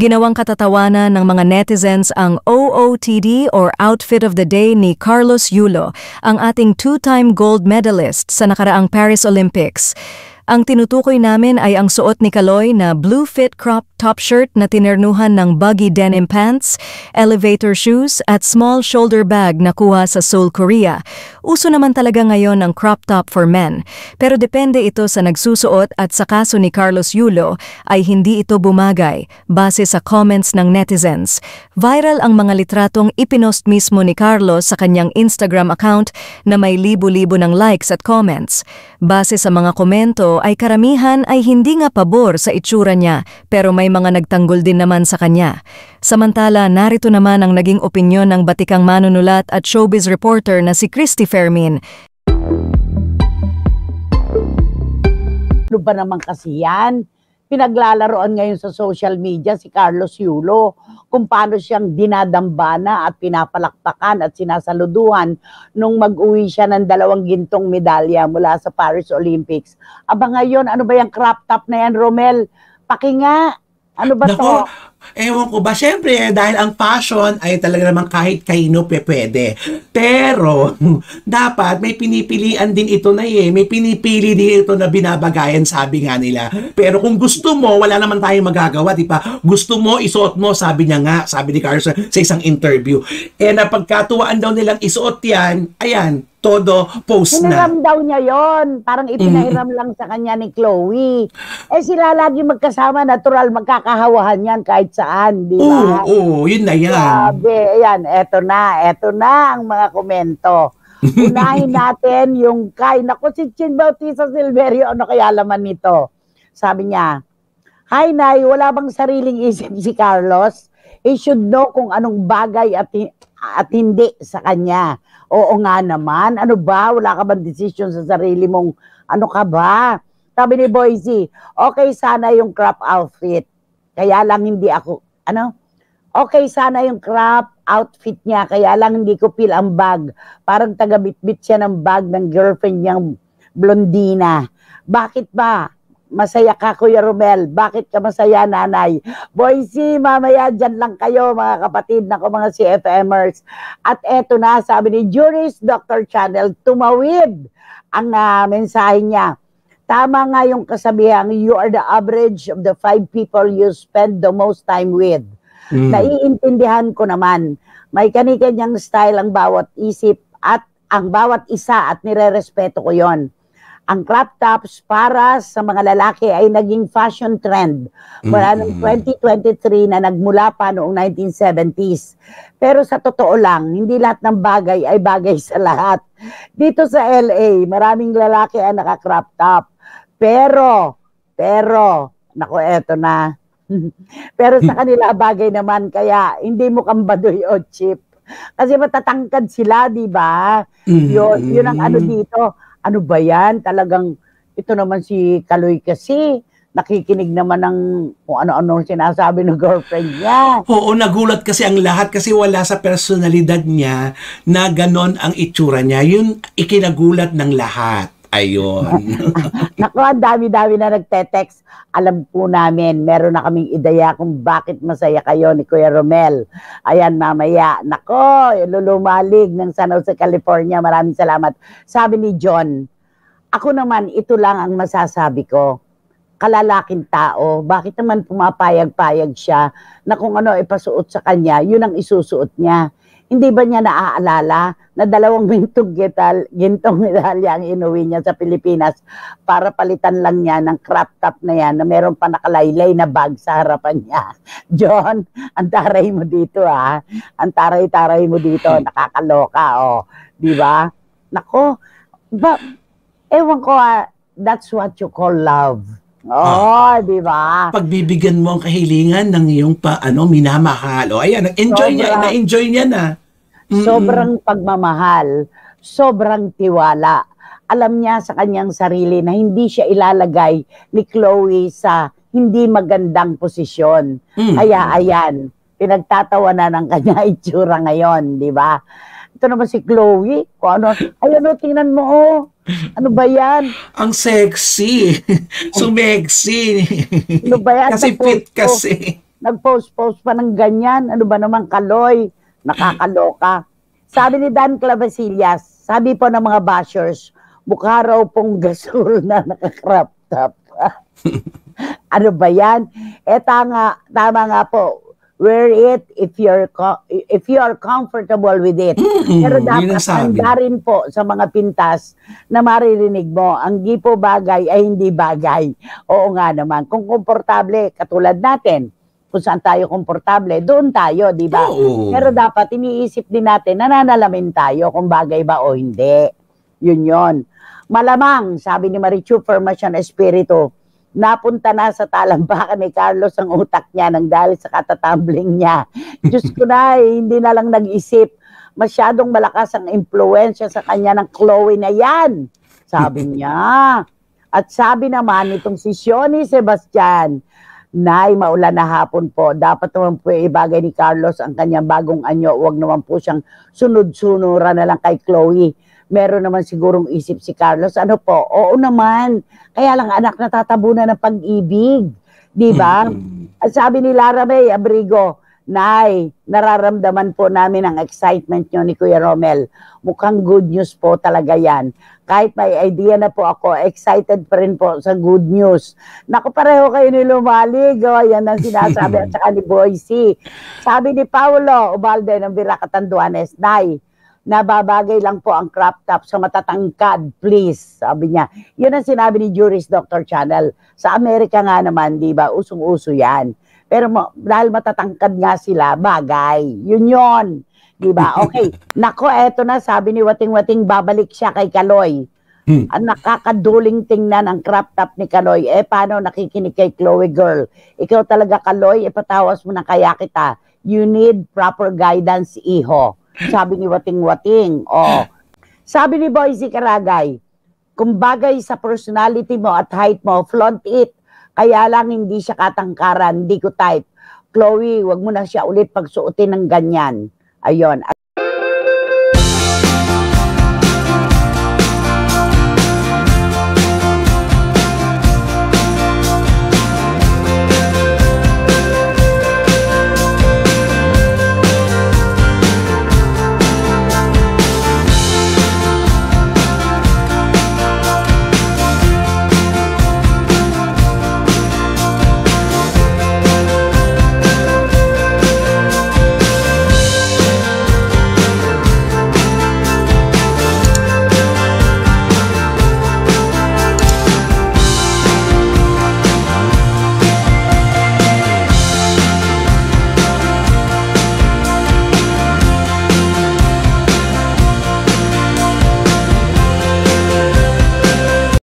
Ginawang katatawanan ng mga netizens ang OOTD or Outfit of the Day ni Carlos Yulo, ang ating two-time gold medalist sa nakaraang Paris Olympics. Ang tinutukoy namin ay ang suot ni Kaloy na blue fit crop top shirt na tinernuhan ng baggy denim pants, elevator shoes at small shoulder bag na kuha sa Seoul, Korea. Uso naman talaga ngayon ang crop top for men, pero depende ito sa nagsusuot at sa kaso ni Carlos Yulo ay hindi ito bumagay base sa comments ng netizens. Viral ang mga litratong ipinost mismo ni Carlos sa kanyang Instagram account na may libo-libo ng likes at comments. Base sa mga komento ay karamihan ay hindi nga pabor sa itsura niya pero may mga nagtanggol din naman sa kanya. Samantala, narito naman ang naging opinyon ng batikang manunulat at showbiz reporter na si Christy Fermin. Ano ba naman kasi yan? Pinaglalaroan ngayon sa social media si Carlos Yulo kung paano siyang dinadambana at pinapalakpakan at sinasaluduhan nung mag-uwi siya ng 2 gintong medalya mula sa Paris Olympics. Aba ngayon, ano ba yung crop top na yan, Romel? Pakinga, ano ba to? Ewan ko ba, syempre dahil ang fashion ay talaga naman kahit kaino pwede. Pero dapat may pinipilian din ito na may pinipili din ito na binabagayan, sabi nga nila. Pero kung gusto mo, wala naman tayong magagawa, di ba? Gusto mo, isuot mo, sabi niya nga, sabi ni Carlos sa isang interview. Napagkatuwaan daw nilang isuot yan, ayan, todo post na. Pinahiram daw niya yon, parang ipinahiram lang sa kanya ni Chloe. Sila lagi magkasama, natural, magkakahawahan yan kahit saan, di ba? Oo, yun na yan. Sabi, ayan, eto na ang mga komento. Unahin natin yung naku, si Chin Bautista Silverio, ano kaya laman nito? Sabi niya, "Hi, Nay, wala bang sariling isip si Carlos? He should know kung anong bagay at hindi sa kanya. Oo nga naman, ano ba? Wala ka bang decision sa sarili mong, ano ka ba?" Sabi ni Boise, okay sana yung crop outfit. Kaya lang hindi ako, okay sana yung crop outfit niya, kaya lang hindi ko feel ang bag. Parang taga-bitbit siya ng bag ng girlfriend niyang blondina. Bakit ba? Masaya ka, Kuya Romel. Bakit ka masaya, Nanay? Boise, mamaya dyan lang kayo, mga kapatid na ko, mga CFMers. At eto na, sabi ni Juris Dr. Channel, tumawid ang mensahe niya. Tama nga yung kasabihan, you are the average of the 5 people you spend the most time with. Naiintindihan ko naman. May kani-kanyang style ang bawat isip at ang bawat isa at nire-respeto ko yon. Ang crop tops para sa mga lalaki ay naging fashion trend mula noong 2023 na nagmula pa noong 1970s. Pero sa totoo lang, hindi lahat ng bagay ay bagay sa lahat. Dito sa LA, maraming lalaki ang naka-crop top. Pero, naku, eto na. Pero sa kanila bagay naman, kaya hindi mo kambadoy o cheap. Kasi matatangkad sila, di ba? Yun ang ano dito. Ano ba yan? Talagang, ito naman si Kaloy kasi, nakikinig naman ng kung ano-ano sinasabi ng girlfriend niya. Oo, nagulat kasi ang lahat kasi wala sa personalidad niya na ganon ang itsura niya. Yun ikinagulat ng lahat. Ayun. Naku, ang dami-dami na nagte-text. Alam po namin, meron na kaming ideya kung bakit masaya kayo ni Kuya Romel. Ayan, mamaya. Naku, lulumalig ng San Jose, California. Maraming salamat. Sabi ni John, ako naman, ito lang ang masasabi ko. Kalalaking tao, bakit naman pumapayag-payag siya na kung ano ipasuot sa kanya, yun ang isusuot niya. Hindi ba niya naaalala na 2 gintong medalya ang inuwi niya sa Pilipinas para palitan lang niya ng crop top na yan na meron pa nakalaylay na bag sa harapan niya? John, ang taray mo dito Ang taray-taray mo dito, nakakaloka Di ba? Nako, ewan ko that's what you call love. Di ba? Pagbibigyan mo ang kahilingan ng iyong minamahal. Ayan, na-enjoy niya na. Sobrang pagmamahal, sobrang tiwala. Alam niya sa kanyang sarili na hindi siya ilalagay ni Chloe sa hindi magandang posisyon. Kaya ayan, pinagtatawanan ng kanya itsura ngayon, di ba? Ito naman si Chloe, kung ano, tingnan mo Ano ba yan? Ang sexy. Sumexy. Ano ba yan? Kasi fit kasi. Nag-post pa ng ganyan. Ano ba naman, Kaloy? Nakakaloka. Sabi ni Dan Clavasillas, sabi po ng mga bashers, mukha raw pong gasol na nakakrop top. Ano ba yan? Tama nga po. Wear it if you are comfortable with it. Pero dapat handa rin po sa mga pintas na maririnig mo. Ang di po bagay ay hindi bagay. Oo nga naman. Kung komportable, katulad natin, kung saan tayo komportable, doon tayo, di ba? Pero dapat iniisip din natin, nananalamin tayo kung bagay ba o hindi. Yun. Malamang, sabi ni Marichu Formacion Espiritu, napunta na sa talampakan ni Carlos ang utak niya nang dahil sa katatumbling niya. Diyos ko na, hindi na lang nag-isip. Masyadong malakas ang impluensya sa kanya ng Chloe na yan. Sabi niya. At sabi naman itong si Shoni Sebastian, Nay, maulan na hapon po. Dapat naman po ibagay ni Carlos ang kanyang bagong anyo. Huwag naman po siyang sunod-sunura na lang kay Chloe. Meron naman sigurong isip si Carlos. Ano po? Oo naman. Kaya lang anak natatabunan ng pag-ibig. Di ba? At sabi ni Lara May Abrigo, Nay, nararamdaman po namin ang excitement nyo ni Kuya Romel. Mukhang good news po talaga yan. Kahit may idea na po ako, excited pa rin po sa good news. Naku, pareho kayo ni Lumalig. Yan ang sinasabi at saka ni Boycie. Sabi ni Paulo Ubalde ng Viracatanduanes, Nay, nababagay lang po ang crop top sa matatangkad, please. Sabi niya. Yun ang sinabi ni Juris Dr. Channel. Sa Amerika nga naman, di ba, usong-uso yan. Pero dahil matatangkad nga sila, bagay. Yun. Di ba? Okay. Nako, eto na, sabi ni Wating-Wating, babalik siya kay Kaloy. Ang nakakaduling tingnan ang crop top ni Kaloy. Paano nakikinig kay Chloe girl? Ikaw talaga, Kaloy, ipatawas mo na kaya kita. You need proper guidance, iho. Sabi ni Wating-Wating. Sabi ni Boycie Karagay, kung bagay sa personality mo at height mo, flaunt it. Kaya lang hindi siya katangkaran, hindi ko type. Chloe, wag mo na siya ulit pagsuotin ng ganyan. Ayun.